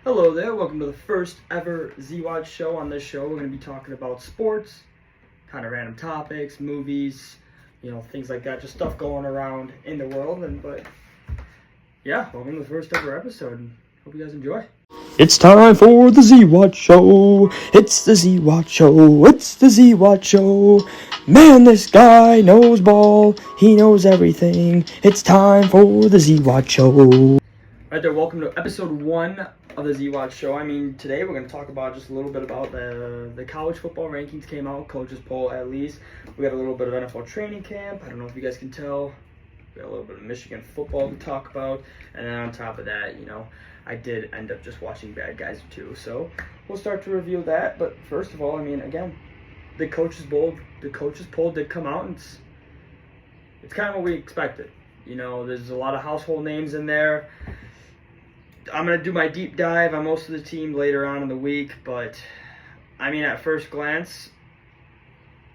Hello there, welcome to the first ever Z-Watch show. On this show, we're going to be talking about sports, kind of random topics, movies, things like that, just stuff going around in the world. Welcome to the first ever episode, and hope you guys enjoy. It's time for the Z-Watch show. It's the Z-Watch show. It's the Z-Watch show. Man, this guy knows ball. He knows everything. It's time for the Z-Watch show. Right there, welcome to episode 1 of the Z-Watch show. Today we're going to talk about just a little bit about the college football rankings came out, Coaches Poll at least. We got a little bit of NFL training camp. I don't know if you guys can tell. We got a little bit of Michigan football to talk about. And then on top of that, I did end up just watching Bad Guys 2. So we'll start to review that. But first of all, again, the Coaches Poll did come out, and it's kind of what we expected. There's a lot of household names in there. I'm going to do my deep dive on most of the team later on in the week, but at first glance,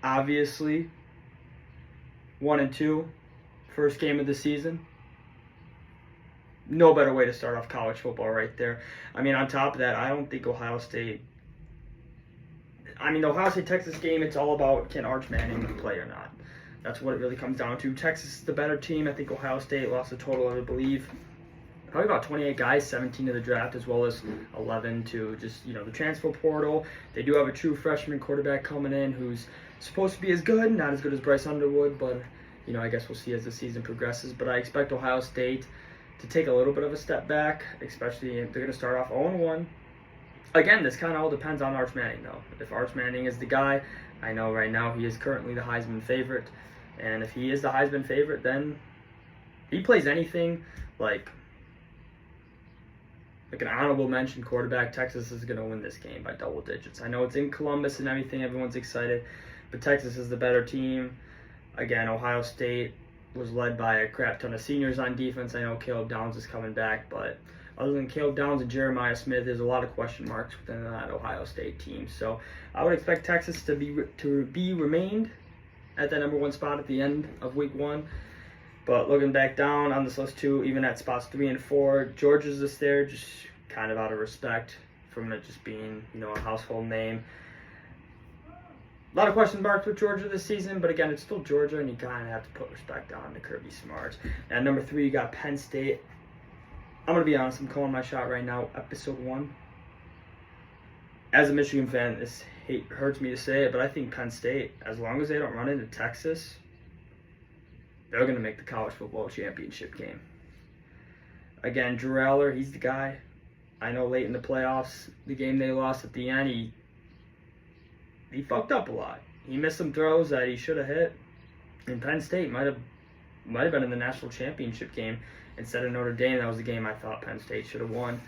obviously 1 and 2, first game of the season. No better way to start off college football right there. On top of that, I don't think Ohio State... the Ohio State-Texas game, it's all about can Arch Manning play or not. That's what it really comes down to. Texas is the better team. I think Ohio State lost a total of, I believe, probably about 28 guys, 17 to the draft, as well as 11 to just, the transfer portal. They do have a true freshman quarterback coming in who's supposed to be as good, not as good as Bryce Underwood, but, I guess we'll see as the season progresses. But I expect Ohio State to take a little bit of a step back, especially if they're going to start off 0-1. Again, this kind of all depends on Arch Manning, though. If Arch Manning is the guy, I know right now he is currently the Heisman favorite, and if he is the Heisman favorite, then he plays anything like an honorable mention quarterback, Texas is going to win this game by double digits. I know it's in Columbus and everything, everyone's excited, but Texas is the better team. Again, Ohio State was led by a crap ton of seniors on defense. I know Caleb Downs is coming back, but other than Caleb Downs and Jeremiah Smith, there's a lot of question marks within that Ohio State team. So I would expect Texas to be remained at that number 1 spot at the end of week 1. But looking back down on this list too, even at spots 3 and 4, Georgia's just there, just kind of out of respect from it just being, a household name. A lot of question marks with Georgia this season, but again, it's still Georgia, and you kind of have to put respect on to Kirby Smart. And number 3, you got Penn State. I'm going to be honest, I'm calling my shot right now, episode 1. As a Michigan fan, this hurts me to say it, but I think Penn State, as long as they don't run into Texas, they're going to make the college football championship game. Again, Drew Aller, he's the guy. I know late in the playoffs, the game they lost at the end, he fucked up a lot. He missed some throws that he should have hit. And Penn State might have been in the national championship game instead of Notre Dame. That was the game I thought Penn State should have won.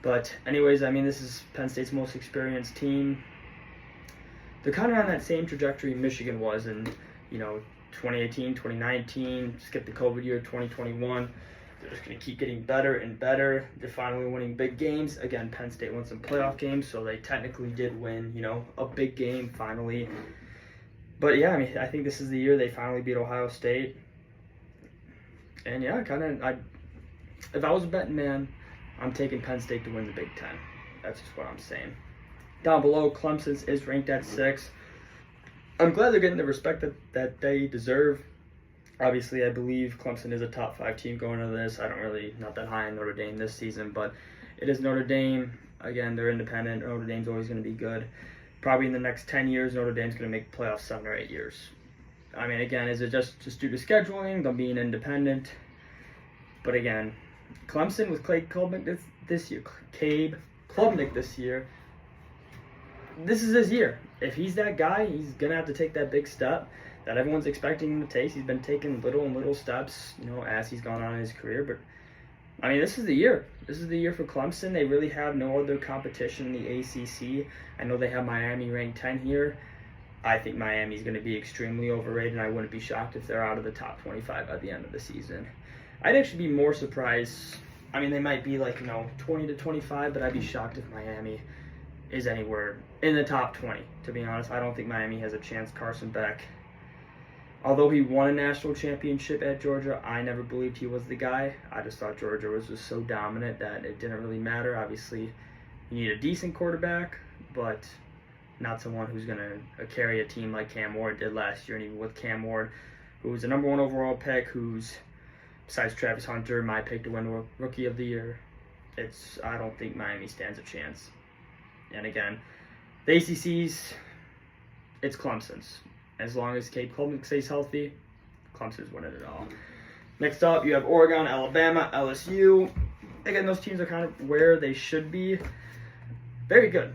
But anyways, this is Penn State's most experienced team. They're kind of on that same trajectory Michigan was in, 2018, 2019, skip the COVID year, 2021. They're just going to keep getting better and better. They're finally winning big games. Again, Penn State won some playoff games, so they technically did win, a big game finally. But yeah, I think this is the year they finally beat Ohio State. And yeah, if I was a betting man, I'm taking Penn State to win the Big Ten. That's just what I'm saying. Down below, Clemson is ranked at 6. I'm glad they're getting the respect that they deserve. Obviously, I believe Clemson is a top 5 team going into this. Not that high on Notre Dame this season, but it is Notre Dame. Again, they're independent. Notre Dame's always going to be good. Probably in the next 10 years, Notre Dame's going to make the playoffs 7 or 8 years. Again, is it just due to scheduling, them being independent? But again, Clemson with Clay Klubnik this year, Cabe Klubnik this year, this is his year. If he's that guy, he's going to have to take that big step that everyone's expecting him to take. He's been taking little steps, as he's gone on in his career. But, this is the year. This is the year for Clemson. They really have no other competition in the ACC. I know they have Miami ranked 10 here. I think Miami's going to be extremely overrated, and I wouldn't be shocked if they're out of the top 25 by the end of the season. I'd actually be more surprised. They might be 20 to 25, but I'd be shocked if Miami is anywhere in the top 20, to be honest. I don't think Miami has a chance. Carson Beck Although he won a national championship at Georgia, I never believed he was the guy. I just thought Georgia was just so dominant that it didn't really matter. Obviously, you need a decent quarterback, but not someone who's going to carry a team like Cam Ward did last year. And even with Cam Ward, who was the number 1 overall pick, who's, besides Travis Hunter, my pick to win Rookie of the Year, I don't think Miami stands a chance. And again, the ACC's, it's Clemson's. As long as Cape Coleman stays healthy, Clemson's winning it all. Next up, you have Oregon, Alabama, LSU. Again, those teams are kind of where they should be. Very good.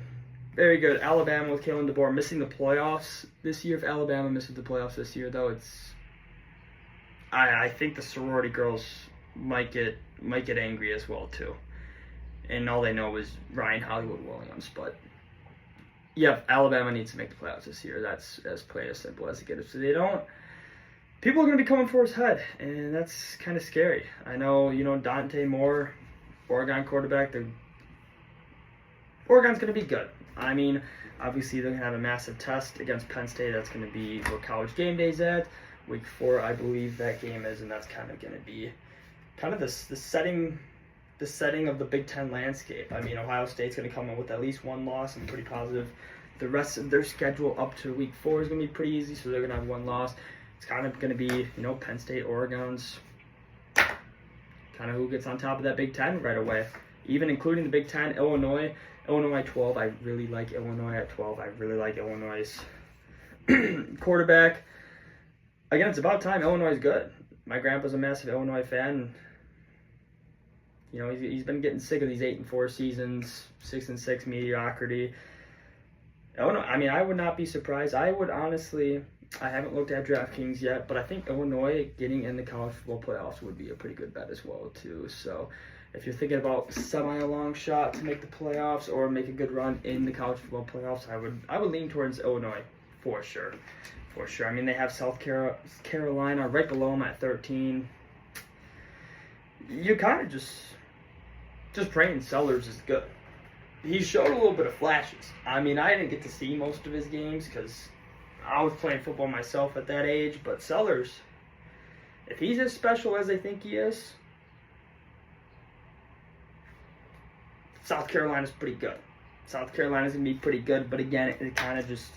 Very good. Alabama with Kalen DeBoer missing the playoffs this year. If Alabama misses the playoffs this year, though, I think the sorority girls might get angry as well, too. And all they know is Ryan Hollywood Williams, but yeah, Alabama needs to make the playoffs this year. That's as plain as simple as it gets. If they don't, people are going to be coming for his head, and that's kind of scary. I know, Dante Moore, Oregon quarterback, Oregon's going to be good. I mean, obviously they're going to have a massive test against Penn State. That's going to be where College Game Day's at. Week 4, I believe that game is, and that's kind of going to be kind of the setting of the Big Ten landscape. I mean, Ohio State's going to come in with at least 1 loss. I'm pretty positive the rest of their schedule up to week 4 is going to be pretty easy, so they're going to have 1 loss. It's kind of going to be, Penn State, Oregon's kind of who gets on top of that Big Ten right away. Even including the Big Ten, Illinois 12. I really like Illinois at 12. I really like Illinois' quarterback. Again, it's about time. Illinois is good. My grandpa's a massive Illinois fan. He's been getting sick of these 8-4 seasons, 6-6 mediocrity. I would not be surprised. I haven't looked at DraftKings yet, but I think Illinois getting in the college football playoffs would be a pretty good bet as well, too. So if you're thinking about semi-long shot to make the playoffs or make a good run in the college football playoffs, I would lean towards Illinois for sure. For sure. I mean, they have South Carolina right below them at 13. You kind of just praying Sellers is good. He showed a little bit of flashes. I mean, I didn't get to see most of his games because I was playing football myself at that age. But Sellers, if he's as special as they think he is, South Carolina's pretty good. South Carolina's going to be pretty good. But again, it kind of just...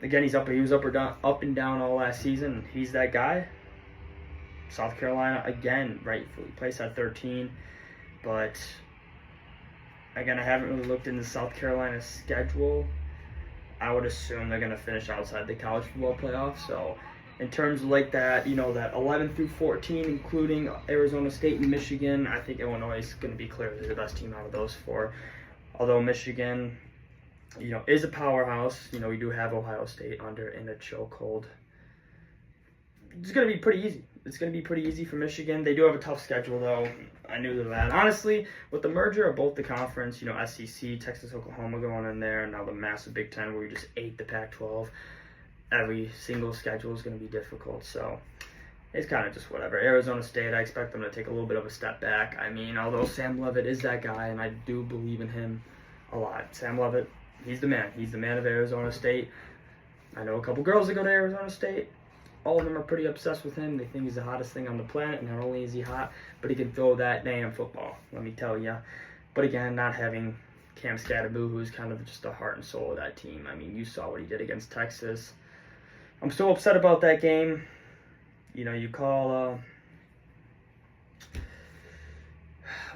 Again, he was up and down all last season. He's that guy. South Carolina, again, rightfully placed at 13. But, again, I haven't really looked into South Carolina's schedule. I would assume they're going to finish outside the college football playoffs. So, in terms of like that, that 11 through 14, including Arizona State and Michigan, I think Illinois is going to be clearly the best team out of those 4. Although Michigan, is a powerhouse. We do have Ohio State in a chokehold. It's going to be pretty easy. It's going to be pretty easy for Michigan. They do have a tough schedule, though. I knew that. Honestly, with the merger of both the conference, SEC, Texas, Oklahoma going in there, and now the massive Big Ten where you just ate the Pac-12, every single schedule is going to be difficult. So it's kind of just whatever. Arizona State, I expect them to take a little bit of a step back. I mean, although Sam Leavitt is that guy, and I do believe in him a lot. Sam Leavitt, he's the man. He's the man of Arizona State. I know a couple girls that go to Arizona State. All of them are pretty obsessed with him. They think he's the hottest thing on the planet. Not only is he hot, but he can throw that damn football, let me tell you. But again, not having Cam Scatterboo, who's kind of just the heart and soul of that team. I mean, you saw what he did against Texas. I'm still upset about that game. You call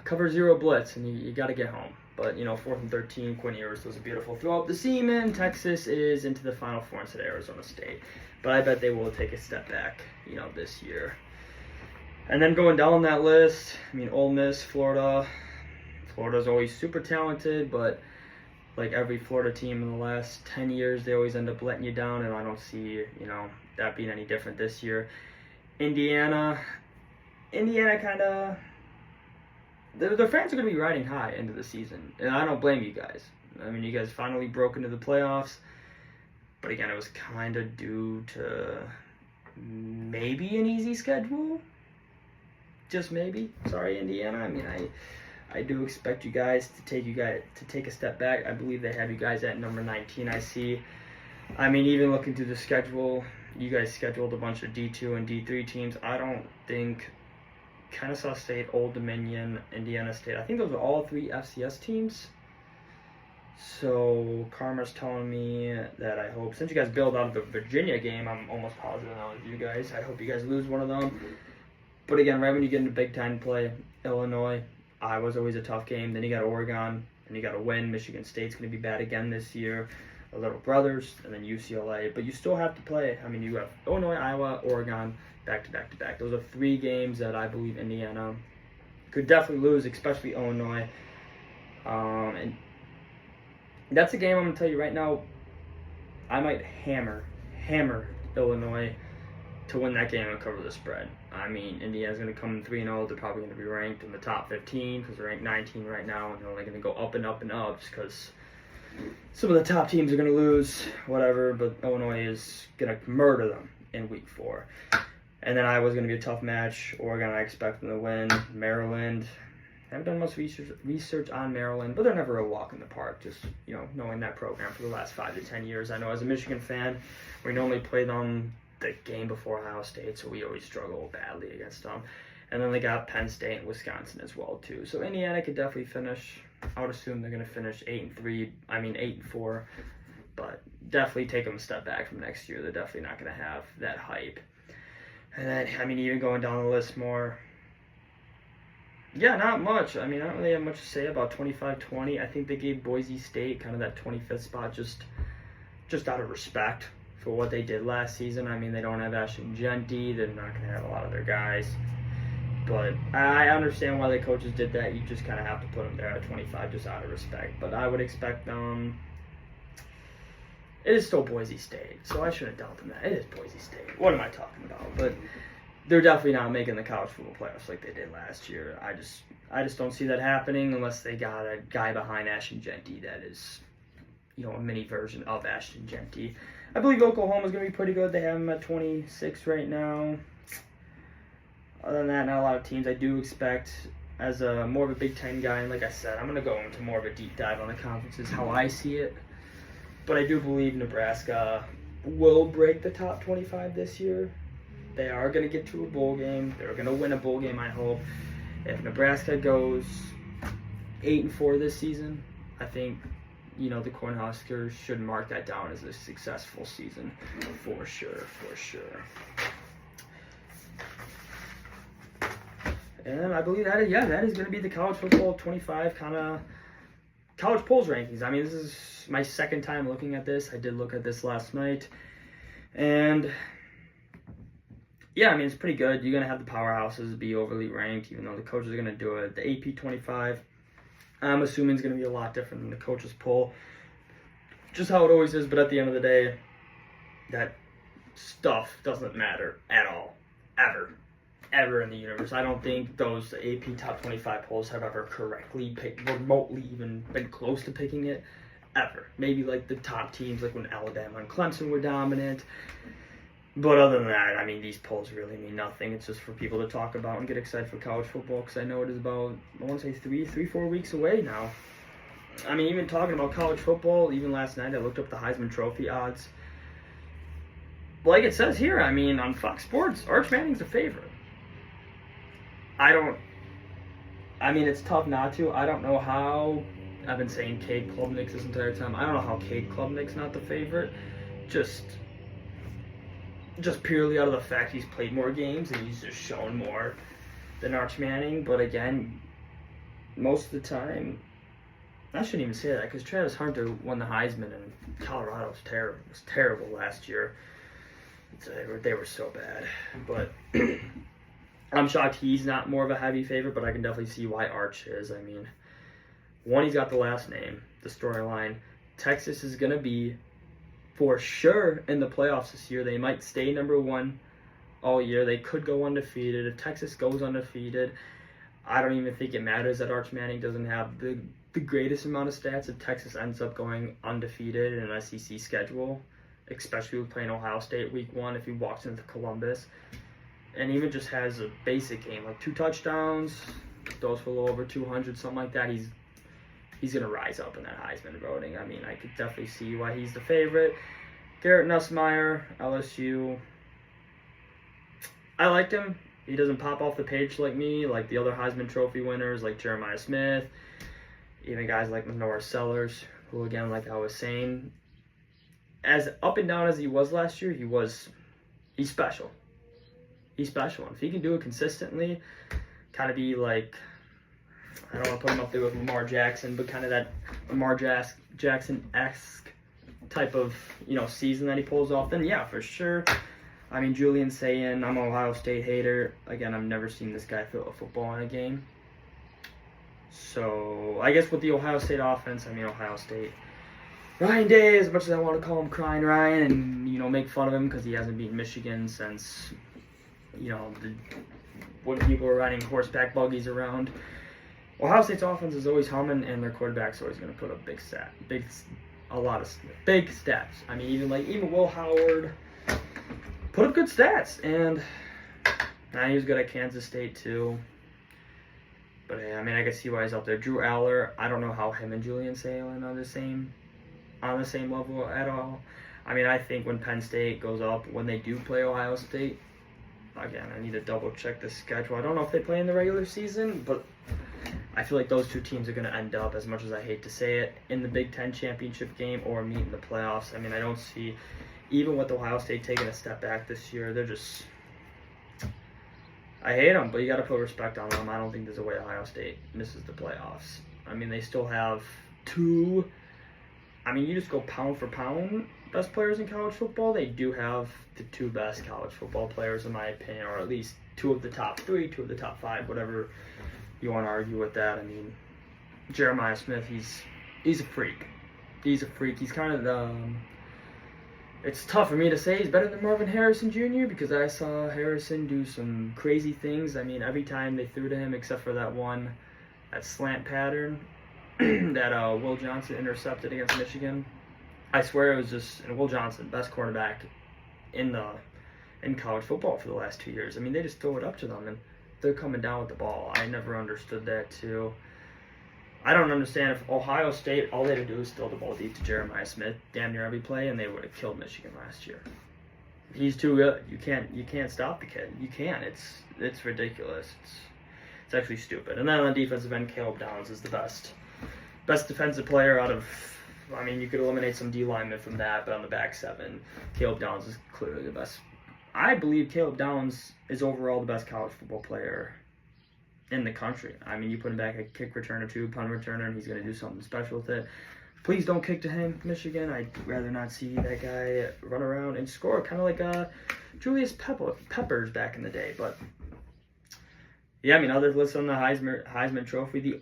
cover 0 blitz, and you got to get home. But, 4th and 13, Quinn Ewers was a beautiful throw up the seam, and Texas is into the Final Four instead of Arizona State. But I bet they will take a step back, this year. And then going down that list, Ole Miss, Florida. Florida's always super talented, but like every Florida team in the last 10 years, they always end up letting you down, and I don't see, that being any different this year. Indiana kind of... Their fans are going to be riding high into the season, and I don't blame you guys. You guys finally broke into the playoffs, but again, it was kind of due to maybe an easy schedule. Just maybe. Sorry, Indiana. I do expect you guys to take a step back. I believe they have you guys at number 19. I see. Even looking through the schedule, you guys scheduled a bunch of D2 and D3 teams. I don't think Kennesaw State, Old Dominion, Indiana State, I think those are all 3 FCS teams. So Karma's telling me that I hope, since you guys bailed out of the Virginia game, I'm almost positive now with you guys. I hope you guys lose one of them. But again, right when you get into Big Ten play, Illinois, Iowa's always a tough game. Then you got Oregon, and you got to win. Michigan State's going to be bad again this year. The Little Brothers, and then UCLA. But you still have to play. I mean, you have Illinois, Iowa, Oregon, back to back to back. Those are 3 games that I believe Indiana could definitely lose, especially Illinois. And that's a game I'm going to tell you right now, I might hammer Illinois to win that game and cover the spread. I mean, Indiana's going to come in 3-0. They're probably going to be ranked in the top 15 because they're ranked 19 right now, and they're only going to go up and up and up because some of the top teams are going to lose, whatever, but Illinois is going to murder them in week 4. And then Iowa's going to be a tough match. Oregon, I expect them to win. Maryland, I haven't done much research on Maryland, but they're never a walk in the park, just, knowing that program for the last 5 to 10 years. I know as a Michigan fan, we normally play them the game before Ohio State, so we always struggle badly against them. And then they got Penn State and Wisconsin as well, too. So Indiana could definitely finish. I would assume they're going to finish 8-4, but definitely take them a step back from next year. They're definitely not going to have that hype. And then, even going down the list more, yeah, not much. I don't really have much to say about 25-20. I think they gave Boise State kind of that 25th spot just out of respect for what they did last season. They don't have Ashton Genty. They're not going to have a lot of their guys. But I understand why the coaches did that. You just kind of have to put them there at 25 just out of respect. But I would expect them. It is still Boise State, so I shouldn't doubt them that. It is Boise State. What am I talking about? But they're definitely not making the college football playoffs like they did last year. I just don't see that happening unless they got a guy behind Ashton Genty that is, a mini version of Ashton Genty. I believe Oklahoma's going to be pretty good. They have them at 26 right now. Other than that, not a lot of teams. I do expect, as a more of a Big Ten guy, and like I said, I'm going to go into more of a deep dive on the conferences, how I see it. But I do believe Nebraska will break the top 25 this year. They are going to get to a bowl game. They're going to win a bowl game, I hope. If Nebraska goes 8-4 this season, I think, the Cornhuskers should mark that down as a successful season for sure. And I believe that is going to be the college football 25 kind of college polls rankings. This is my second time looking at this. I did look at this last night. And yeah, it's pretty good. You're going to have the powerhouses be overly ranked, even though the coaches are going to do it. The AP 25, I'm assuming is going to be a lot different than the coaches poll. Just how it always is, but at the end of the day, that stuff doesn't matter at all. Ever in the universe. I don't think those AP top 25 polls have ever correctly picked, remotely even been close to picking it, ever. Maybe like the top teams, like when Alabama and Clemson were dominant. But other than that, these polls really mean nothing. It's just for people to talk about and get excited for college football, because I know it is about, I want to say 4 weeks away now. Even talking about college football, even last night I looked up the Heisman Trophy odds. Like it says here, on Fox Sports, Arch Manning's a favorite. It's tough not to. I don't know how. I've been saying Cade Klubnik's this entire time. I don't know how Cade Klubnik's not the favorite. Just purely out of the fact he's played more games and he's just shown more than Arch Manning. But again, most of the time, I shouldn't even say that, because Travis Hunter won the Heisman and Colorado was terrible last year. They were so bad. But I'm shocked he's not more of a heavy favorite, but I can definitely see why Arch is. One, he's got the last name, the storyline. Texas is going to be, for sure, in the playoffs this year. They might stay number 1 all year. They could go undefeated. If Texas goes undefeated, I don't even think it matters that Arch Manning doesn't have the greatest amount of stats if Texas ends up going undefeated in an SEC schedule, especially with playing Ohio State week 1 if he walks into Columbus. And even just has a basic game, like 2 touchdowns, throws for a little over 200, something like that. He's going to rise up in that Heisman voting. I could definitely see why he's the favorite. Garrett Nussmeier, LSU. I liked him. He doesn't pop off the page like me, like the other Heisman Trophy winners, like Jeremiah Smith, even guys like Manoah Sellers, who, again, like I was saying, as up and down as he was last year, he's special. He's special. And if he can do it consistently, kind of be like, I don't want to put him up there with Lamar Jackson, but kind of that Lamar Jackson-esque type of, season that he pulls off, then yeah, for sure. I mean, Julian Sayin, I'm an Ohio State hater. Again, I've never seen this guy throw a football in a game. So, I guess with the Ohio State offense, Ohio State. Ryan Day, as much as I want to call him Crying Ryan and, make fun of him because he hasn't beaten Michigan since, when people were riding horseback buggies around. Ohio State's offense is always humming, and their quarterback's always going to put up a lot of big stats. Even Will Howard put up good stats, and he was good at Kansas State too. But I can see why he's up there. Drew Aller, I don't know how him and Julian Sayin are on the same level at all. I think when Penn State goes up, when they do play Ohio State, again, I need to double check the schedule. I don't know if they play in the regular season, but I feel like those two teams are going to end up, as much as I hate to say it, in the Big Ten championship game or meet in the playoffs. I don't see, even with Ohio State taking a step back this year, they're just, I hate them, but you got to put respect on them. I don't think there's a way Ohio State misses the playoffs. They still have two, you just go pound for pound, best players in college football. They do have the two best college football players, in my opinion, or at least two of the top three, two of the top five, whatever you want to argue with that. Jeremiah Smith, he's a freak. He's a freak. He's kind of the, it's tough for me to say he's better than Marvin Harrison Jr. because I saw Harrison do some crazy things. Every time they threw to him, except for that slant pattern that Will Johnson intercepted against Michigan, I swear it was just, and Will Johnson, best quarterback in college football for the last 2 years. They just throw it up to them, and they're coming down with the ball. I never understood that, too. I don't understand if Ohio State, all they had to do is throw the ball deep to Jeremiah Smith damn near every play, and they would have killed Michigan last year. He's too good. You can't stop the kid. You can't. It's ridiculous. It's actually stupid. And then on the defensive end, Caleb Downs is the best defensive player out of, you could eliminate some D linemen from that, but on the back seven, Caleb Downs is clearly the best. I believe Caleb Downs is overall the best college football player in the country. You put him back a kick returner too, punt returner, and he's going to do something special with it. Please don't kick to him, Michigan. I'd rather not see that guy run around and score, kind of like Julius Peppers back in the day. But yeah, others listed on the Heisman Trophy.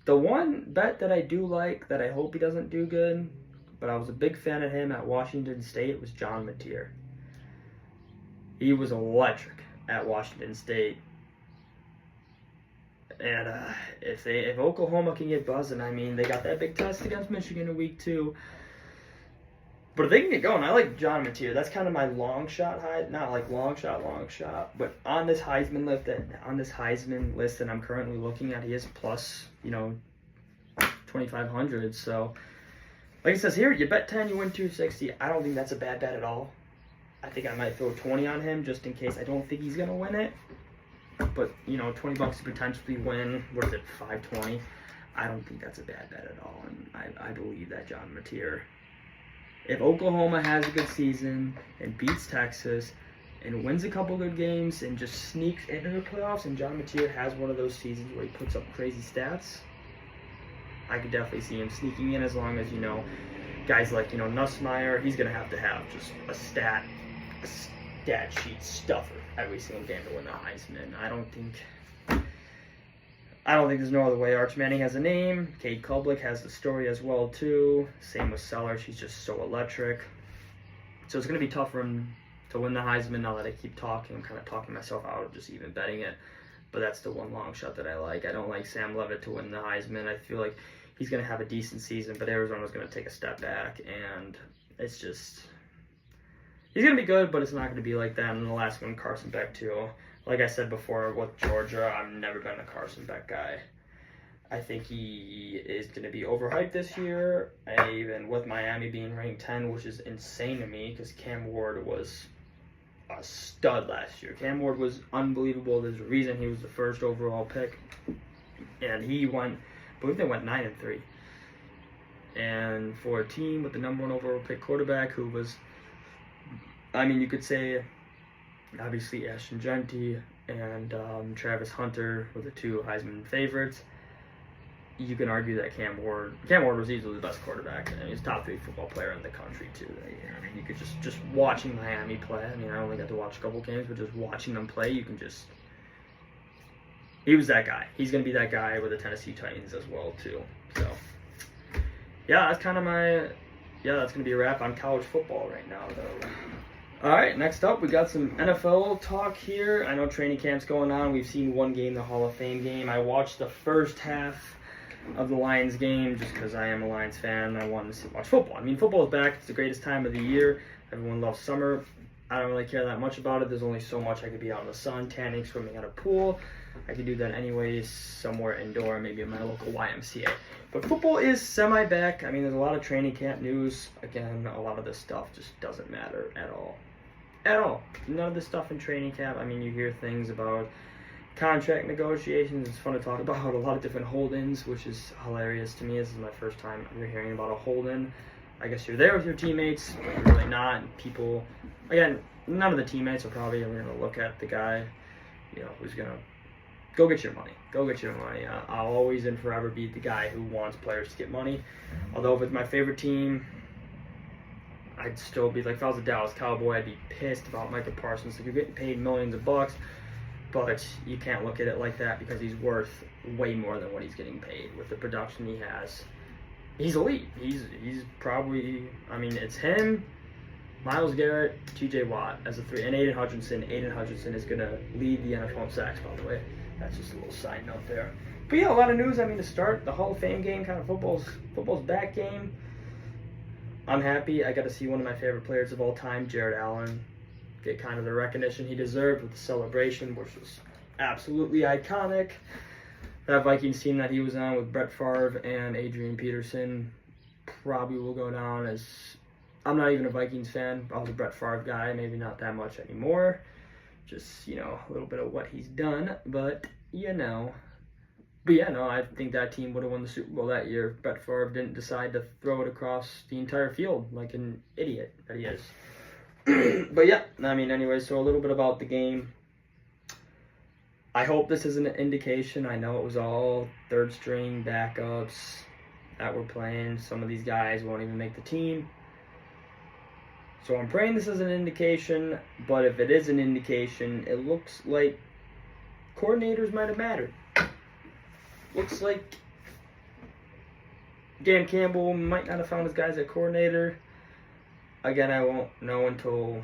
The one bet that I do like, that I hope he doesn't do good, but I was a big fan of him at Washington State, was John Mateer. He was electric at Washington State. And if Oklahoma can get buzzing, they got that big test against Michigan in week 2. But if they can get going, I like John Mateer. That's kind of my long shot not like long shot, but on this Heisman list that I'm currently looking at, he is plus, 2,500. So, like it says here, you bet 10, you win 260. I don't think that's a bad bet at all. I think I might throw 20 on him just in case. I don't think he's gonna win it, but $20 to potentially win. What is it, 520? I don't think that's a bad bet at all, and I believe that John Mateer, if Oklahoma has a good season and beats Texas and wins a couple good games and just sneaks into the playoffs, and John Mateer has one of those seasons where he puts up crazy stats, I could definitely see him sneaking in, as long as, guys like, Nussmeier, he's going to have just a stat sheet stuffer every single game to win the Heisman. I don't think there's no other way. Arch Manning has a name. Cade Klubnik has the story as well, too. Same with Sellers. He's just so electric. So it's going to be tough for him to win the Heisman. Now that I keep talking, I'm kind of talking myself out of just even betting it. But that's the one long shot that I like. I don't like Sam Leavitt to win the Heisman. I feel like he's going to have a decent season, but Arizona's going to take a step back. And it's just, he's going to be good, but it's not going to be like that. And the last one, Carson Beck, too. Like I said before with Georgia, I've never been a Carson Beck guy. I think he is going to be overhyped this year, even with Miami being ranked 10, which is insane to me because Cam Ward was a stud last year. Cam Ward was unbelievable. There's a reason he was the first overall pick, and he went, I believe they went 9-3. And for a team with the number 1 overall pick quarterback who was, I mean, you could say, obviously Ashton Genty and Travis Hunter were the 2 Heisman favorites. You can argue that Cam Ward was easily the best quarterback, and he's top 3 football player in the country too. I mean, you could just watching Miami play. I mean, I only got to watch a couple games, but just watching them play, you can just. He was that guy. He's gonna be that guy with the Tennessee Titans as well too. So, yeah, that's kind of my. Yeah, that's gonna be a wrap on college football right now, though. All right, next up, we got some NFL talk here. I know training camp's going on. We've seen one game, the Hall of Fame game. I watched the first half of the Lions game just because I am a Lions fan and I wanted to watch football. I mean, football is back. It's the greatest time of the year. Everyone loves summer. I don't really care that much about it. There's only so much I could be out in the sun, tanning, swimming at a pool. I could do that anyways, somewhere indoor, maybe in my local YMCA. But football is semi-back. I mean, there's a lot of training camp news. Again, a lot of this stuff just doesn't matter at all. At all. None of this stuff in training camp. I mean, you hear things about contract negotiations. It's fun to talk about a lot of different hold-ins, which is hilarious to me. This is my first time you're hearing about a hold-in. I guess you're there with your teammates, but you're really not. And people, again, none of the teammates are probably ever going to look at the guy, who's going to go get your money. Go get your money. I'll always and forever be the guy who wants players to get money. Although if it's my favorite team, I'd still be like, if I was a Dallas Cowboy, I'd be pissed about Micah Parsons. Like, you're getting paid millions of bucks. But you can't look at it like that because he's worth way more than what he's getting paid with the production he has. He's elite. He's probably, I mean, it's him, Myles Garrett, T.J. Watt as a 3, and Aiden Hutchinson. Aiden Hutchinson is going to lead the NFL in sacks, by the way. That's just a little side note there. But yeah, a lot of news. I mean, to start, the Hall of Fame game, kind of football's back game. I'm happy. I got to see one of my favorite players of all time, Jared Allen, get kind of the recognition he deserved with the celebration, which was absolutely iconic. That Vikings team that he was on with Brett Favre and Adrian Peterson probably will go down as, I'm not even a Vikings fan. I was a Brett Favre guy, maybe not that much anymore. Just, a little bit of what he's done, but, But yeah, no, I think that team would have won the Super Bowl that year if Brett Favre didn't decide to throw it across the entire field like an idiot that he is. But yeah, I mean, anyway, so a little bit about the game. I hope this is an indication. I know it was all third string backups that were playing. Some of these guys won't even make the team. So I'm praying this is an indication, but if it is an indication, it looks like coordinators might have mattered. Looks like Dan Campbell might not have found his guys at coordinator. Again, I won't know until,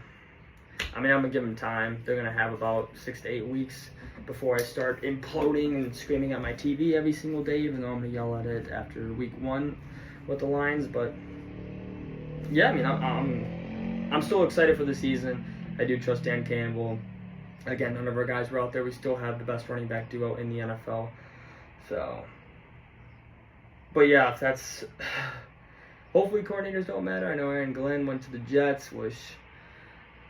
I'm going to give them time. They're going to have about 6 to 8 weeks before I start imploding and screaming at my TV every single day, even though I'm going to yell at it after week 1 with the Lions. But yeah, I mean, I'm still excited for the season. I do trust Dan Campbell. Again, none of our guys were out there. We still have the best running back duo in the NFL. So, but yeah, that's, hopefully coordinators don't matter. I know Aaron Glenn went to the Jets, which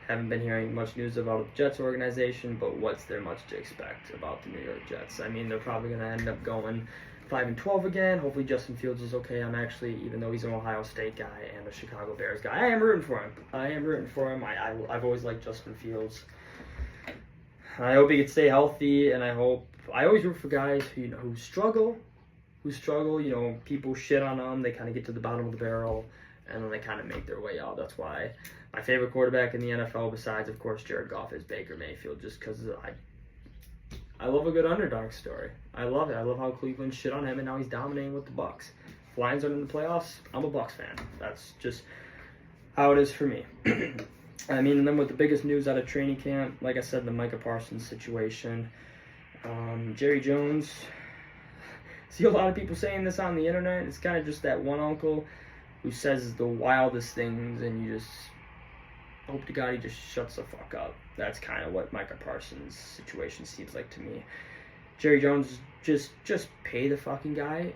haven't been hearing much news about the Jets organization, but what's there much to expect about the New York Jets? I mean, they're probably going to end up going 5-12 again. Hopefully Justin Fields is okay. I'm actually, even though he's an Ohio State guy and a Chicago Bears guy, I am rooting for him. I've always liked Justin Fields. I hope he can stay healthy, and I always root for guys who struggle. People shit on them. They kind of get to the bottom of the barrel, and then they kind of make their way out. That's why my favorite quarterback in the NFL, besides, of course, Jared Goff, is Baker Mayfield, just because I love a good underdog story. I love it. I love how Cleveland shit on him, and now he's dominating with the Bucs. If Lions aren't in the playoffs, I'm a Bucs fan. That's just how it is for me. I mean, and then with the biggest news out of training camp, like I said, the Micah Parsons situation. Jerry Jones, see a lot of people saying this on the internet. It's kind of just that one uncle who says the wildest things, and you just hope to God he just shuts the fuck up. That's kind of what Micah Parsons' situation seems like to me. Jerry Jones, just pay the fucking guy.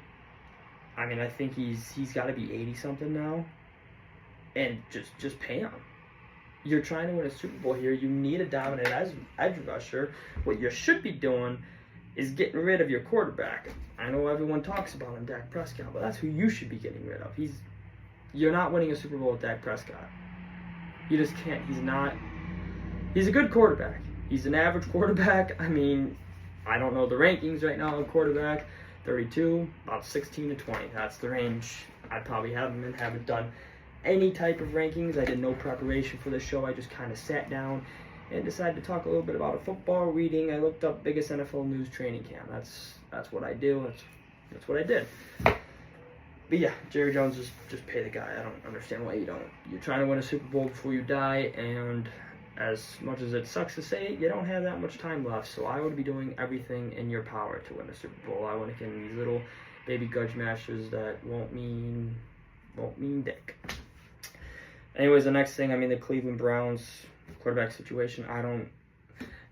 I mean, I think he's got to be 80-something now. And just pay him. You're trying to win a Super Bowl here. You need a dominant edge rusher. What you should be doing is getting rid of your quarterback. I know everyone talks about him, Dak Prescott, but that's who you should be getting rid of. You're not winning a Super Bowl with Dak Prescott. You just can't. He's a good quarterback. He's an average quarterback. I mean, I don't know the rankings right now of quarterback. 32, about 16 to 20. That's the range I'd probably have him in. Haven't done any type of rankings. I did no preparation for the show. I just kind of sat down and decided to talk a little bit about a football reading. I looked up biggest NFL news training camp. That's what I do. That's what I did. But yeah, Jerry Jones, just pay the guy. I don't understand why you don't. You're trying to win a Super Bowl before you die, and as much as it sucks to say, you don't have that much time left. So I would be doing everything in your power to win a Super Bowl. I want to get in these little baby grudge matches that won't mean dick. Anyways, the next thing, the Cleveland Browns quarterback situation.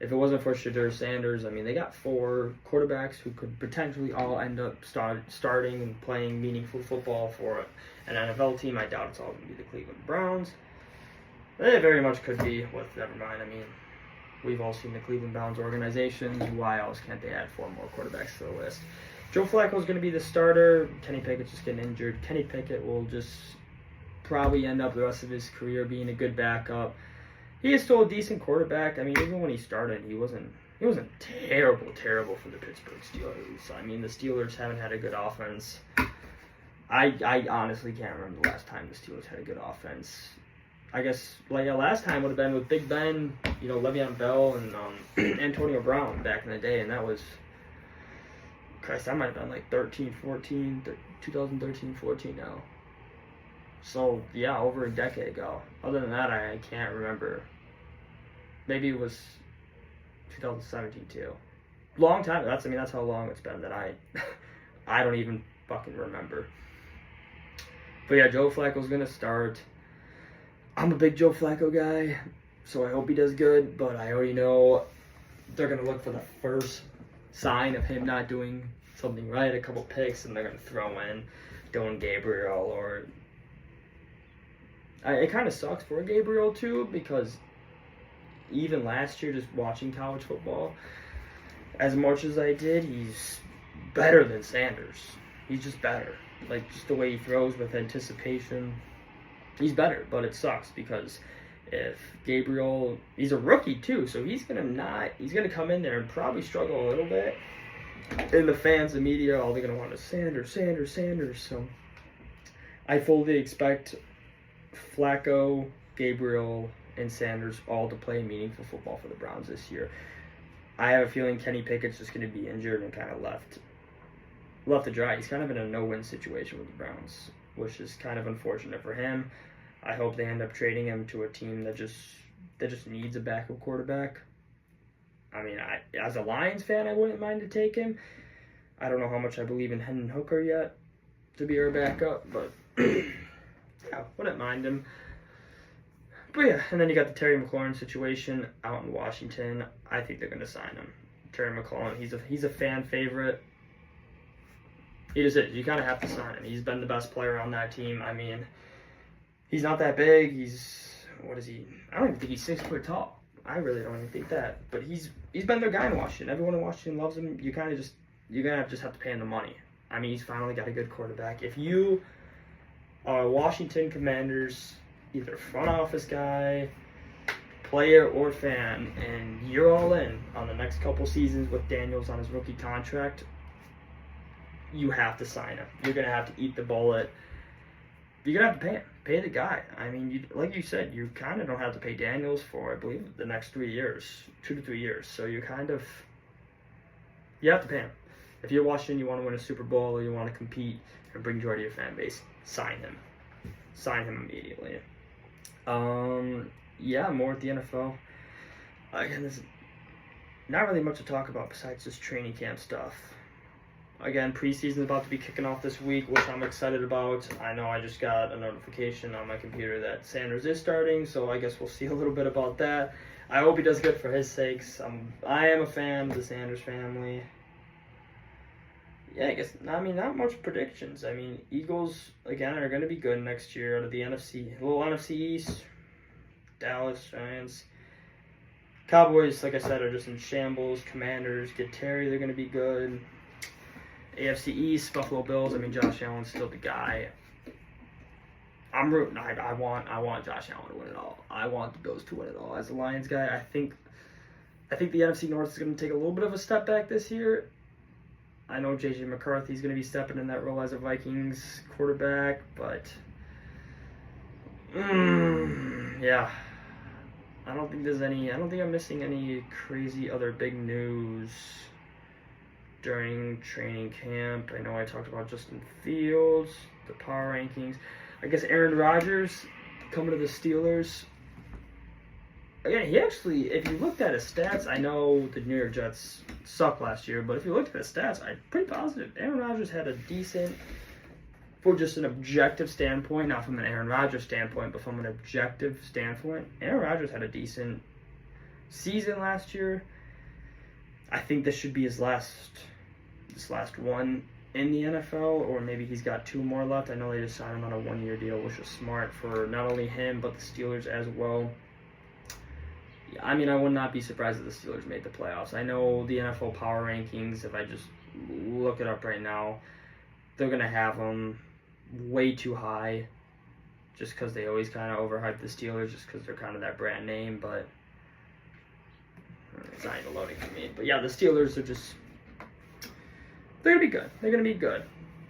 If it wasn't for Shadur Sanders, they got 4 quarterbacks who could potentially all end up starting and playing meaningful football for an NFL team. I doubt it's all going to be the Cleveland Browns. It very much could be, with never mind. We've all seen the Cleveland Browns organization. Why else can't they add 4 more quarterbacks to the list? Joe Flacco is going to be the starter. Kenny Pickett's just getting injured. Kenny Pickett will just probably end up the rest of his career being a good backup. He is still a decent quarterback. Even when he started, he wasn't terrible for the Pittsburgh Steelers. The Steelers haven't had a good offense. I honestly can't remember the last time the Steelers had a good offense. I guess last time would have been with Big Ben, Le'Veon Bell and Antonio Brown back in the day, and that was, Christ, that might have been like 2013-14 now. So yeah, over a decade ago. Other than that, I can't remember. Maybe it was 2017 too. Long time. That's how long it's been that I don't even fucking remember. But yeah, Joe Flacco's gonna start. I'm a big Joe Flacco guy, so I hope he does good, but I already know they're going to look for the first sign of him not doing something right, a couple picks, and they're going to throw in Dylan Gabriel, or... It kind of sucks for Gabriel, too, because even last year, just watching college football, as much as I did, he's better than Sanders. He's just better. Just the way he throws with anticipation. He's better, but it sucks because if Gabriel, he's a rookie too, so he's gonna come in there and probably struggle a little bit. And the fans, the media, all they're gonna want is Sanders. So I fully expect Flacco, Gabriel, and Sanders all to play meaningful football for the Browns this year. I have a feeling Kenny Pickett's just gonna be injured and kind of left to dry. He's kind of in a no-win situation with the Browns, which is kind of unfortunate for him. I hope they end up trading him to a team that just needs a backup quarterback. As a Lions fan, I wouldn't mind to take him. I don't know how much I believe in Hendon Hooker yet to be our backup, but yeah, wouldn't mind him. But yeah, and then you got the Terry McLaurin situation out in Washington. I think they're going to sign him. Terry McLaurin, he's a fan favorite. He just is. You kind of have to sign him. He's been the best player on that team. He's not that big. What is he? I don't even think he's 6 foot tall. I really don't even think that. But he's been their guy in Washington. Everyone in Washington loves him. You're gonna just have to pay him the money. He's finally got a good quarterback. If you are a Washington Commanders, either front office guy, player, or fan, and you're all in on the next couple seasons with Daniels on his rookie contract, you have to sign him. You're going to have to eat the bullet. You're going to have to pay him. Pay the guy. Like you said, you kind of don't have to pay Daniels for, I believe, the next 3 years, 2 to 3 years. So you have to pay him. If you're Washington, you want to win a Super Bowl, or you want to compete and bring joy to your fan base, sign him. Sign him immediately. Yeah, more at the NFL. Again, there's not really much to talk about besides this training camp stuff. Again, preseason is about to be kicking off this week, which I'm excited about. I know I just got a notification on my computer that Sanders is starting, so I guess we'll see a little bit about that. I hope he does good for his sakes. I am a fan of the Sanders family. yeah, I guess, not much predictions. I mean, Eagles, again, are going to be good next year out of the NFC. Little NFC East, Dallas, Giants. Cowboys, like I said, are just in shambles. Commanders, get Terry, they're going to be good. AFC East, Buffalo Bills, I mean, Josh Allen's still the guy. I'm rooting. I want Josh Allen to win it all. I want the Bills to win it all. As a Lions guy, I think the NFC North is going to take a little bit of a step back this year. I know J.J. McCarthy's going to be stepping in that role as a Vikings quarterback, but yeah, I don't think I'm missing any crazy other big news during training camp. I know I talked about Justin Fields, the power rankings. I guess Aaron Rodgers coming to the Steelers. Again, he actually, if you looked at his stats, I know the New York Jets sucked last year, but if you looked at his stats, I'm pretty positive. Aaron Rodgers had a decent, for just an objective standpoint, not from an Aaron Rodgers standpoint, but from an objective standpoint, Aaron Rodgers had a decent season last year. I think this should be his last one in the NFL, or maybe he's got 2 more left. I know they just signed him on a 1-year deal, which is smart for not only him, but the Steelers as well. I mean, I would not be surprised if the Steelers made the playoffs. I know the NFL power rankings, if I just look it up right now, they're going to have them way too high just because they always kind of overhype the Steelers just because they're kind of that brand name, but it's not even loading for me. But yeah, the Steelers are just, they're going to be good. They're going to be good.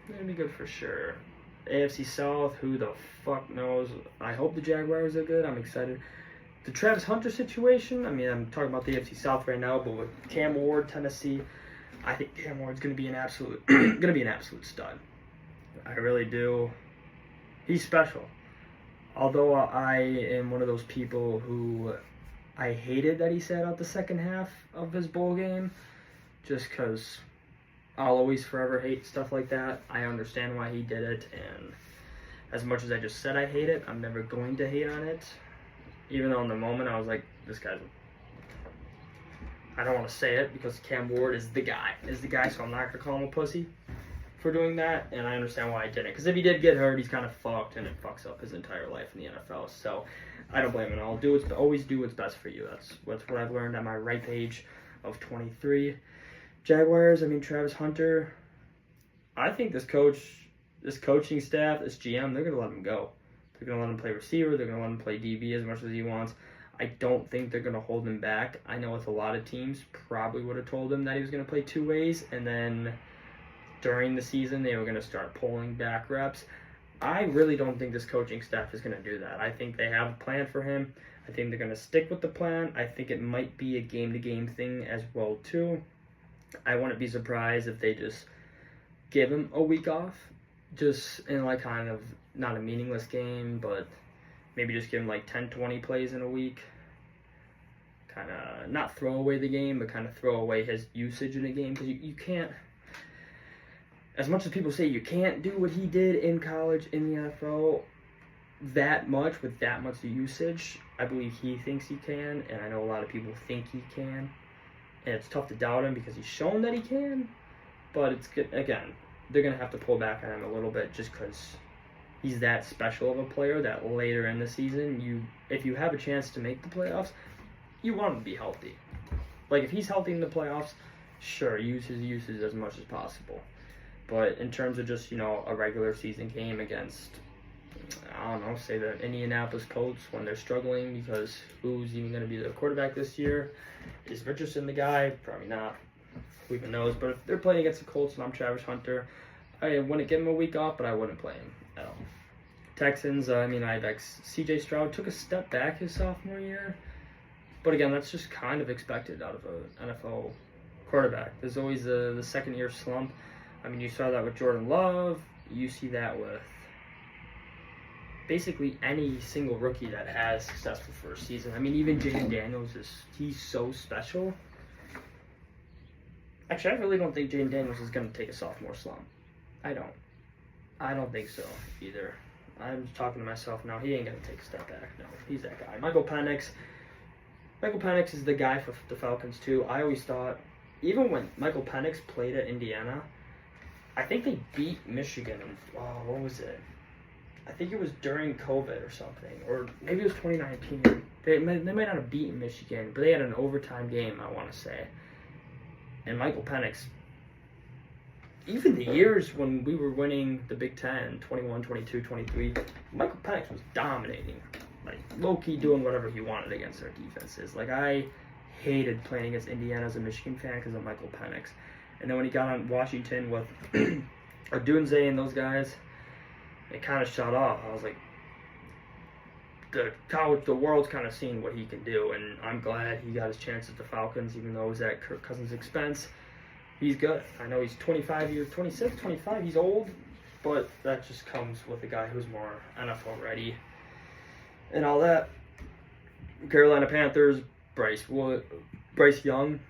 They're going to be good for sure. AFC South, who the fuck knows? I hope the Jaguars are good. I'm excited. The Travis Hunter situation, I mean, I'm talking about the AFC South right now, but with Cam Ward, Tennessee, I think Cam Ward's going to be an absolute stud. I really do. He's special. Although I am one of those people who I hated that he sat out the second half of his bowl game, just because I'll always forever hate stuff like that. I understand why he did it, and as much as I just said I hate it, I'm never going to hate on it. Even though in the moment I was like, this guy's, I don't want to say it because Cam Ward is the guy, so I'm not going to call him a pussy for doing that, and I understand why I didn't. Because if he did get hurt, he's kind of fucked, and it fucks up his entire life in the NFL. So I don't blame him. Always do what's best for you. That's what I've learned at my ripe age of 23. Jaguars, I mean, Travis Hunter, I think this coaching staff, this GM, they're going to let him go. They're going to let him play receiver. They're going to let him play DB as much as he wants. I don't think they're going to hold him back. I know with a lot of teams probably would have told him that he was going to play 2 ways, and then during the season they were going to start pulling back reps. I really don't think this coaching staff is going to do that. I think they have a plan for him. I think they're going to stick with the plan. I think it might be a game-to-game thing as well, too. I wouldn't be surprised if they just give him a week off, just in like kind of not a meaningless game, but maybe just give him like 10, 20 plays in a week. Kind of not throw away the game, but kind of throw away his usage in a game, because you can't, as much as people say you can't do what he did in college, in the NFL, that much with that much usage. I believe he thinks he can, and I know a lot of people think he can. And it's tough to doubt him because he's shown that he can, but it's good. Again, they're going to have to pull back on him a little bit just because he's that special of a player that later in the season, if you have a chance to make the playoffs, you want him to be healthy. Like, if he's healthy in the playoffs, sure, use his uses as much as possible. But in terms of just, a regular season game against, I don't know, say the Indianapolis Colts when they're struggling because who's even going to be the quarterback this year? Is Richardson the guy? Probably not. Who even knows? But if they're playing against the Colts and I'm Travis Hunter, I wouldn't give him a week off, but I wouldn't play him at all. Texans, C.J. Stroud took a step back his sophomore year. But again, that's just kind of expected out of an NFL quarterback. There's always the second-year slump. I mean, you saw that with Jordan Love. You see that with basically any single rookie that has successful first season. I mean, even Jaden Daniels, he's so special. Actually, I really don't think Jaden Daniels is going to take a sophomore slump. I don't think so either. I'm talking to myself now. He ain't going to take a step back. No, he's that guy. Michael Penix is the guy for the Falcons, too. I always thought, even when Michael Penix played at Indiana, I think they beat Michigan. What was it? I think it was during COVID or something, or maybe it was 2019. They might not have beaten Michigan, but they had an overtime game, I want to say. And Michael Penix, even the years when we were winning the Big Ten, 21, 22, 23, Michael Penix was dominating. Like, low-key doing whatever he wanted against their defenses. Like, I hated playing against Indiana as a Michigan fan because of Michael Penix. And then when he got on Washington with Odunze and those guys, it kind of shut off. I was like, the world's kind of seeing what he can do, and I'm glad he got his chance at the Falcons, even though it was at Kirk Cousins' expense. He's good. I know he's 26, 25, he's old, but that just comes with a guy who's more NFL ready and all that. Carolina Panthers, Bryce Young.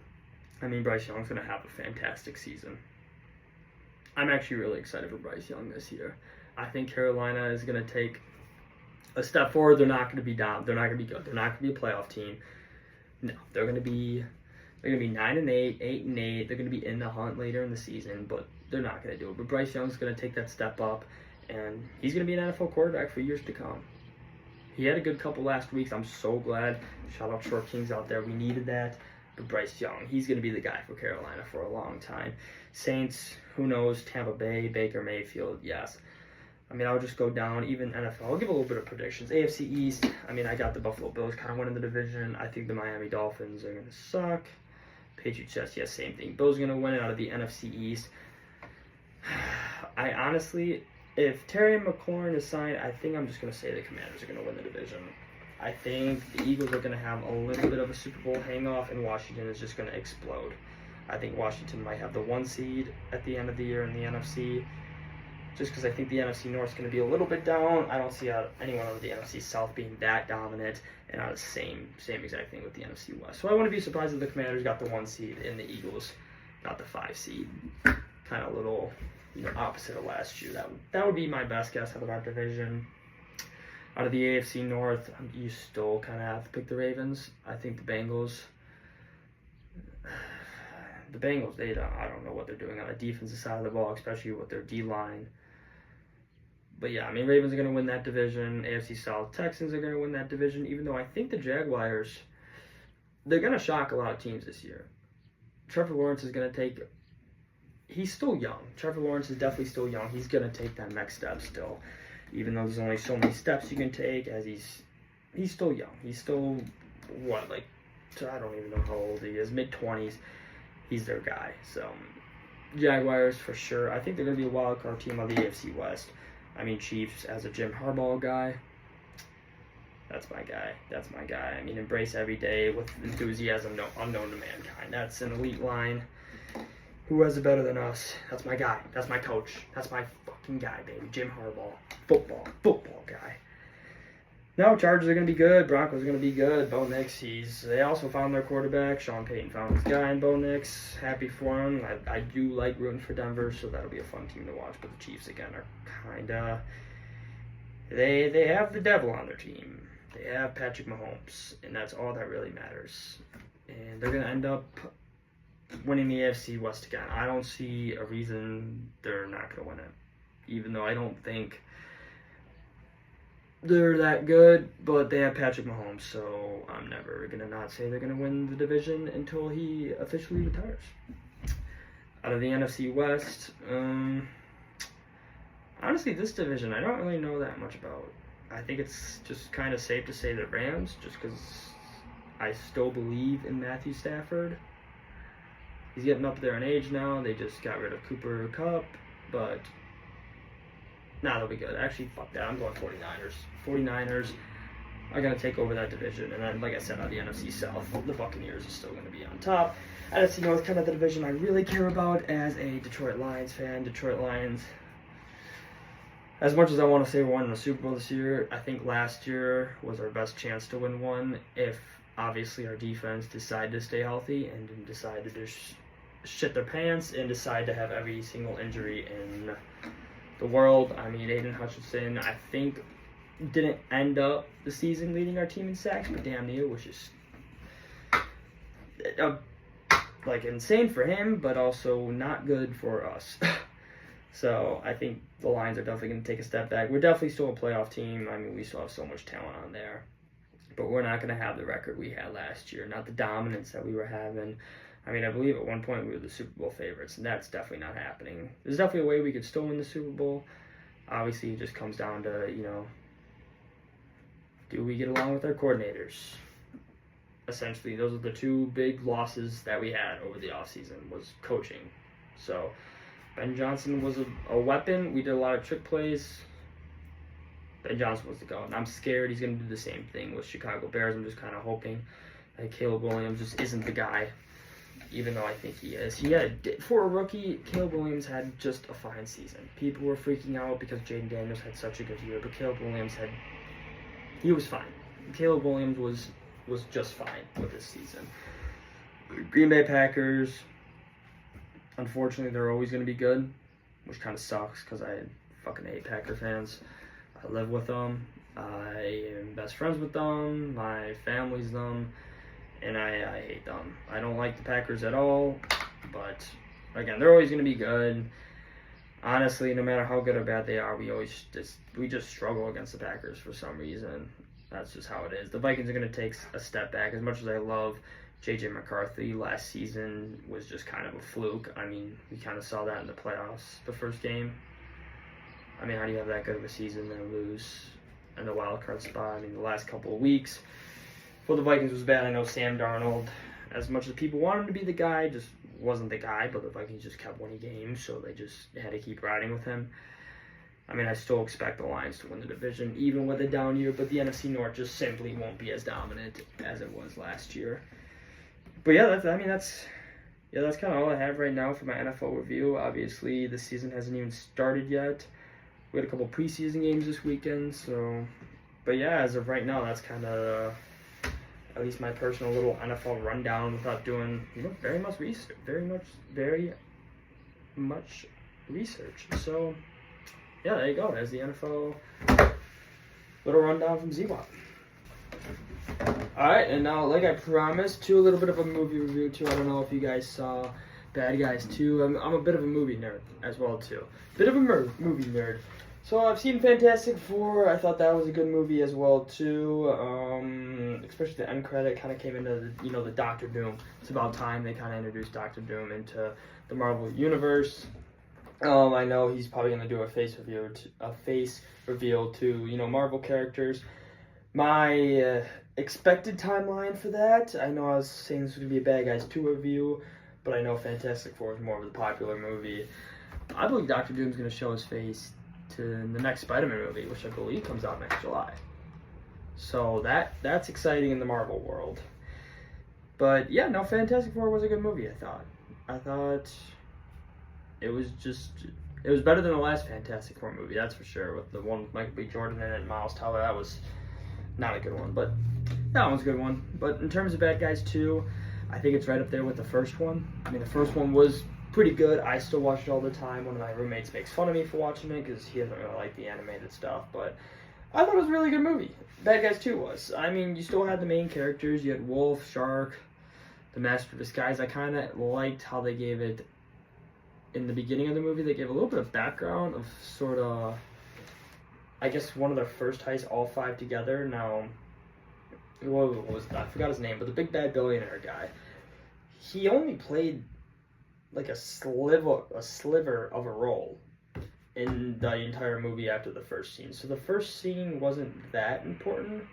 I mean, Bryce Young's going to have a fantastic season. I'm actually really excited for Bryce Young this year. I think Carolina is going to take a step forward. They're not going to be down. They're not going to be good. They're not going to be a playoff team. No, they're going to be 9-8, 8-8. They're going to be in the hunt later in the season, but they're not going to do it. But Bryce Young's going to take that step up, and he's going to be an NFL quarterback for years to come. He had a good couple last weeks. I'm so glad. Shout out Short Kings out there. We needed that. But Bryce Young, he's going to be the guy for Carolina for a long time. Saints, who knows? Tampa Bay, Baker Mayfield, yes. I mean, I'll just go down, even NFL. I'll give a little bit of predictions. AFC East, I mean, I got the Buffalo Bills kind of winning the division. I think the Miami Dolphins are going to suck. Patriots, yes, same thing. Bills are going to win it out of the NFC East. I honestly, if Terry McLaurin is signed, I think I'm just going to say the Commanders are going to win the division. I think the Eagles are going to have a little bit of a Super Bowl hangoff, and Washington is just going to explode. I think Washington might have the 1 seed at the end of the year in the NFC, just because I think the NFC North is going to be a little bit down. I don't see anyone on the NFC South being that dominant, and the same exact thing with the NFC West. So I wouldn't be surprised if the Commanders got the 1 seed and the Eagles got the 5 seed. Kind of a little, opposite of last year. That would be my best guess out of our division. Out of the AFC North, you still kind of have to pick the Ravens. I think the Bengals, I don't know what they're doing on the defensive side of the ball, especially with their D-line. But yeah, I mean, Ravens are going to win that division. AFC South, Texans are going to win that division, even though I think the Jaguars, they're going to shock a lot of teams this year. Trevor Lawrence is going to take, he's still young. Trevor Lawrence is definitely still young. He's going to take that next step still. Even though there's only so many steps you can take, as he's still young. He's still, I don't even know how old he is, mid-20s. He's their guy. So, Jaguars for sure. I think they're going to be a wild card team of the AFC West. I mean, Chiefs as a Jim Harbaugh guy. That's my guy. I mean, embrace every day with enthusiasm, unknown to mankind. That's an elite line. Who has it better than us? That's my guy. That's my coach. That's my fucking guy, baby. Jim Harbaugh. Football guy. No, Chargers are going to be good. Broncos are going to be good. Bo Nix, they also found their quarterback. Sean Payton found his guy in Bo Nix. Happy for him. I do like rooting for Denver, so that'll be a fun team to watch. But the Chiefs, again, are kind of... They have the devil on their team. They have Patrick Mahomes, and that's all that really matters. And they're going to end up winning the AFC West again. I don't see a reason they're not going to win it, even though I don't think they're that good, but they have Patrick Mahomes, so I'm never going to not say they're going to win the division until he officially retires. Out of the NFC West, honestly, this division I don't really know that much about. I think it's just kind of safe to say the Rams, just because I still believe in Matthew Stafford. He's getting up there in age now. They just got rid of Cooper Kupp, but they'll be good. Actually, fuck that. I'm going 49ers. 49ers are going to take over that division. And then, like I said, on the NFC South, the Buccaneers are still going to be on top. NFC North, kind of the division I really care about as a Detroit Lions fan. Detroit Lions, as much as I want to say we won the Super Bowl this year, I think last year was our best chance to win one if, obviously, our defense decided to stay healthy and didn't decide to just shit their pants and decide to have every single injury in the world. I mean, Aiden Hutchinson, I think, didn't end up the season leading our team in sacks, but damn near, which is insane for him, but also not good for us. So I think the Lions are definitely going to take a step back. We're definitely still a playoff team. I mean, we still have so much talent on there. But we're not going to have the record we had last year, not the dominance that we were having. I mean, I believe at one point we were the Super Bowl favorites, and that's definitely not happening. There's definitely a way we could still win the Super Bowl. Obviously, it just comes down to, do we get along with our coordinators? Essentially, those are the two big losses that we had over the offseason was coaching. So Ben Johnson was a weapon. We did a lot of trick plays. Ben Johnson was the GOAT. And I'm scared he's going to do the same thing with Chicago Bears. I'm just kind of hoping that Caleb Williams just isn't the guy, even though I think he is. For a rookie, Caleb Williams had just a fine season. People were freaking out because Jaden Daniels had such a good year, but Caleb Williams he was fine. Caleb Williams was just fine with this season. Green Bay Packers, unfortunately, they're always going to be good, which kind of sucks because I fucking hate Packer fans. I live with them. I am best friends with them. My family's them. And I hate them. I don't like the Packers at all. But, again, they're always going to be good. Honestly, no matter how good or bad they are, we just struggle against the Packers for some reason. That's just how it is. The Vikings are going to take a step back. As much as I love J.J. McCarthy, last season was just kind of a fluke. I mean, we kind of saw that in the playoffs, the first game. I mean, how do you have that good of a season and lose in the wild card spot? I mean, the last couple of weeks for the Vikings was bad. I know Sam Darnold, as much as people want him to be the guy, just wasn't the guy, but the Vikings just kept winning games, so they just had to keep riding with him. I mean, I still expect the Lions to win the division, even with a down year, but the NFC North just simply won't be as dominant as it was last year. But yeah, that's kind of all I have right now for my NFL review. Obviously, the season hasn't even started yet. We had a couple preseason games this weekend, but yeah, as of right now, that's kind of at least my personal little NFL rundown without doing very much research. So yeah, there you go. There's the NFL little rundown from Z-Watt. Alright, and now, like I promised, a little bit of a movie review too. I don't know if you guys saw Bad Guys 2. I'm a bit of a movie nerd as well too. Bit of a movie nerd. So I've seen Fantastic Four. I thought that was a good movie as well too. Especially the end credit kind of came into the Doctor Doom. It's about time they kind of introduced Doctor Doom into the Marvel universe. I know he's probably gonna do a face reveal to Marvel characters. My expected timeline for that, I know I was saying this was gonna be a Bad Guys 2 review, but I know Fantastic Four is more of the popular movie. I believe Doctor Doom's gonna show his face to the next Spider-Man movie, which I believe comes out next July. So that's exciting in the Marvel world. But yeah, no, Fantastic Four was a good movie, I thought it was better than the last Fantastic Four movie, that's for sure, with the one with Michael B. Jordan in it and Miles Teller. That was not a good one, but that one's a good one. But in terms of Bad Guys 2, I think it's right up there with the first one. I mean, the first one was pretty good. I still watch it all the time. One of my roommates makes fun of me for watching it because he doesn't really like the animated stuff, but I thought it was a really good movie. Bad Guys 2 was. I mean, you still had the main characters. You had Wolf, Shark, the Master of Disguise. I kind of liked how they gave it in the beginning of the movie. They gave a little bit of background of sort of, I guess, one of their first heists, all five together. Now, what was that? I forgot his name, but the big bad billionaire guy, he only played like a sliver of a role in the entire movie after the first scene. So the first scene wasn't that important.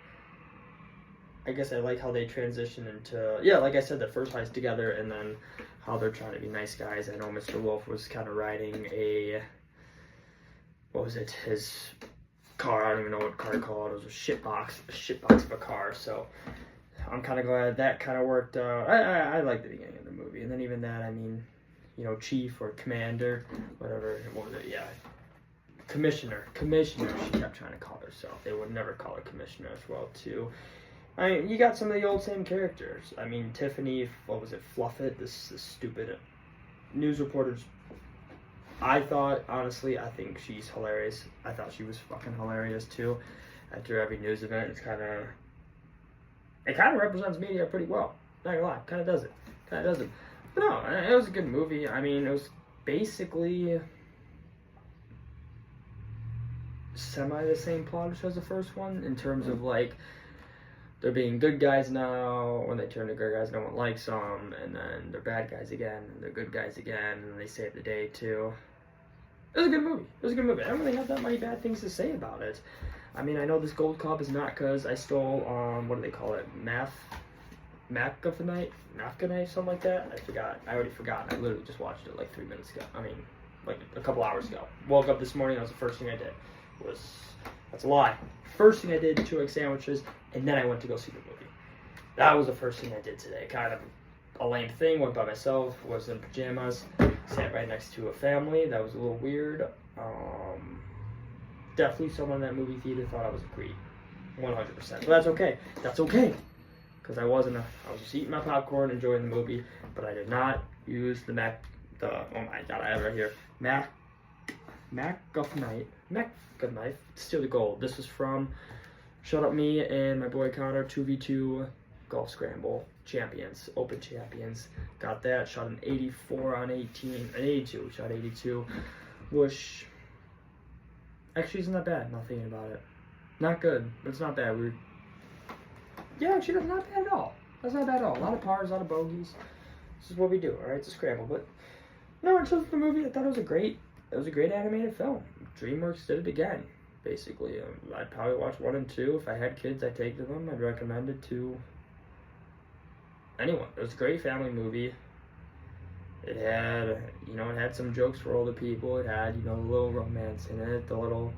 I guess I like how they transition into, like I said, the first heist together, and then how they're trying to be nice guys. I know Mr. Wolf was kind of riding his car. I don't even know what car called. It was a shitbox of a car. So I'm kind of glad that kind of worked. I like the beginning of the movie, and then even that, I mean, Chief or Commander, whatever. What was it? Yeah, Commissioner. She kept trying to call herself. They would never call her Commissioner as well too. I mean, you got some of the old same characters. I mean, Tiffany, Fluffit, this stupid news reporter. I think she's hilarious. I thought she was fucking hilarious too. After every news event, it kind of represents media pretty well. Not gonna lie, kind of does it. But no, it was a good movie. I mean, it was basically, semi the same plot as the first one in terms of like they're being good guys now. When they turn to good guys, no one likes them, and then they're bad guys again, and they're good guys again, and they save the day too. It was a good movie. It was a good movie. I don't really have that many bad things to say about it. I mean, I know this Gold Cup is not because I stole, what do they call it? Macafonite, something like that. I forgot. I already forgot. I literally just watched it like 3 minutes ago. I mean, like a couple hours ago. Woke up this morning. That was the first thing I did. That's a lie. First thing I did, 2 egg sandwiches, and then I went to go see the movie. That was the first thing I did today. Kind of a lame thing. Went by myself. Was in pajamas. Sat right next to a family. That was a little weird. Definitely someone in that movie theater thought I was a creep. 100%. But that's okay. That's okay. Because I was just eating my popcorn, enjoying the movie, but I did not use oh my god, I have it right here. Macafonite to steal the gold. This was from Shut Up Me and my boy Connor, 2v2 golf scramble champions, open champions. Got that, shot an 84 on 18, an 82, shot 82, which actually isn't that bad, not thinking about it. Not good, but it's not bad. Yeah, actually that's not bad at all. That's not bad at all. A lot of pars, a lot of bogeys. This is what we do, alright? It's a scramble. But no, in terms of the movie, I thought it was a great animated film. DreamWorks did it again, basically. I'd probably watch 1 and 2. If I had kids, I'd take them. I'd recommend it to anyone. It was a great family movie. It had some jokes for older people. It had, a little romance in it, the little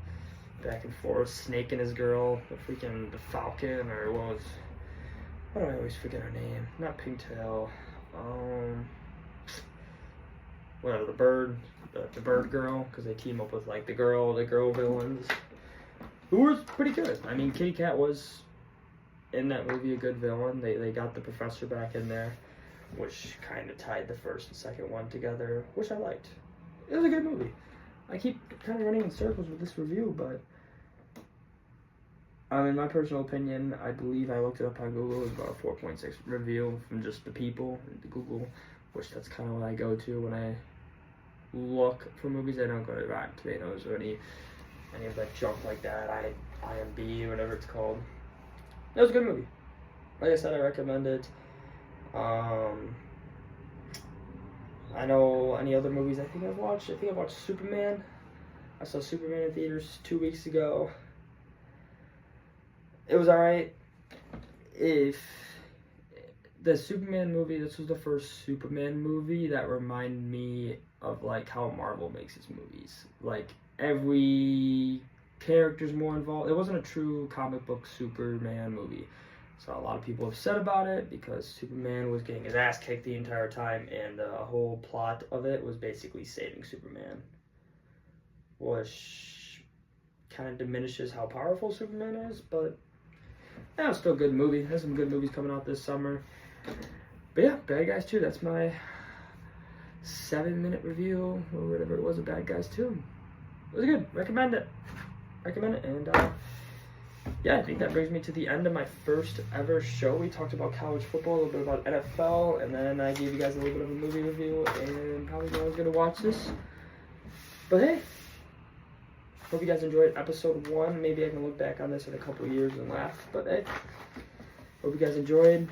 back and forth, Snake and his girl, the Falcon, or what do I always forget her name? Not Pigtail. Whatever, the bird girl, because they team up with like the girl villains, who was pretty good. I mean, Kitty Cat was in that movie a good villain. They got the professor back in there, which kind of tied the first and second one together, which I liked. It was a good movie. I keep kind of running in circles with this review, but in my personal opinion, I believe I looked it up on Google. It was about a 4.6 review from just the people at Google, which that's kind of what I go to when I look for movies. I don't go to Rotten Tomatoes or any of that junk like that. IMB or whatever it's called. It was a good movie. Like I said, I recommend it. I know any other movies I think I've watched. I think I watched Superman. I saw Superman in theaters 2 weeks ago. It was alright. If the Superman movie, this was the first Superman movie that reminded me of like how Marvel makes its movies. Like every character's more involved. It wasn't a true comic book Superman movie. So a lot of people have said about it because Superman was getting his ass kicked the entire time, and the whole plot of it was basically saving Superman, which kind of diminishes how powerful Superman is, but yeah, it's still a good movie. There's some good movies coming out this summer. But yeah, Bad Guys 2, that's my 7-minute review, or whatever it was, of Bad Guys 2. It was good. Recommend it. And yeah, I think that brings me to the end of my first ever show. We talked about college football, a little bit about NFL, and then I gave you guys a little bit of a movie review, and probably no one's going to watch this. But hey, hope you guys enjoyed episode 1. Maybe I can look back on this in a couple years and laugh. But hey, hope you guys enjoyed.